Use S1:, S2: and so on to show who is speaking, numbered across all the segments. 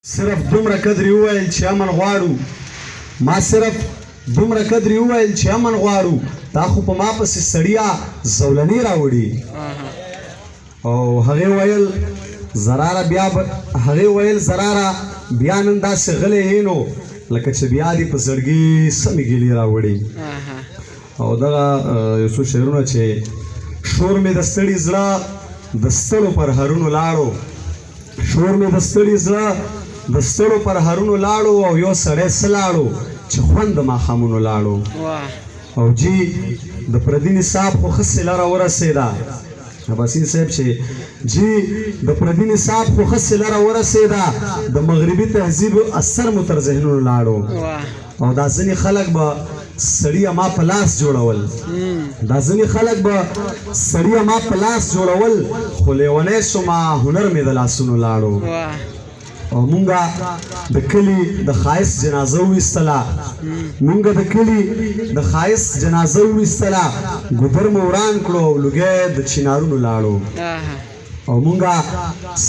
S1: صرف دومره قدر یې وویل چې امن غواړو ما صرف دومره قدر یې وویل چې امن غواړو تا خو په ما پسې سړیا زولنې راوړي او هغې ویل زراره بیا نن داسې غلی یې نو لکه چې بیا دې په زړګي سمې ګیلې راوړي او دغه یو څو شعرونه چې شور مې د ستړي زړه د ستړو پر هرونو لاړو شور مې د ستړي زړه د ستړو پر هرونو لاړو او یو سړی څه لاړو چې خوند د ماښامونو لاړو او جی د پردي نصاب خو ښه صله راورسېده عباسین صاحب چې جی د پردي نصاب خو ښه صله راورسېده د مغربي تهذیب اثر مو تر ذهنونو لاړو او دا ځینې خلک به سړي ما په لاس جوړول خو لیونی شومه هنر مې د لاسونو لاړو او مونږه د کلي د ښایست جنازه وویستله ګودر مو وران کړو او لوګی د چنارونو لاړو او مونږه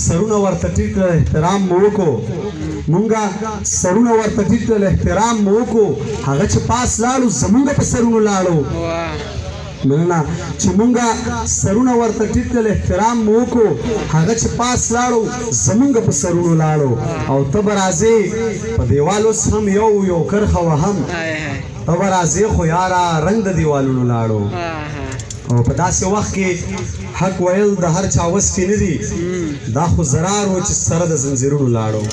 S1: سرونه ورته ټیټ کړل احترام مو وکړو هغه چې پاس لاړو زمونږ په سرونو لاړو مننه چې مونږه سرونه ورته ټیټ کړل احترام مو وکړو هغه چې پاس لاړو زمونږ په سرونو لاړو او ته به راځې په دیوال اوس هم یو کرښه وهم ته به راځې خو یاره رنګ د دیوالونو لاړو او په داسې وخت کې حق ویل د هر چا وس کې نه دي دا خو زرار و چې سره د زنځیرونو لاړو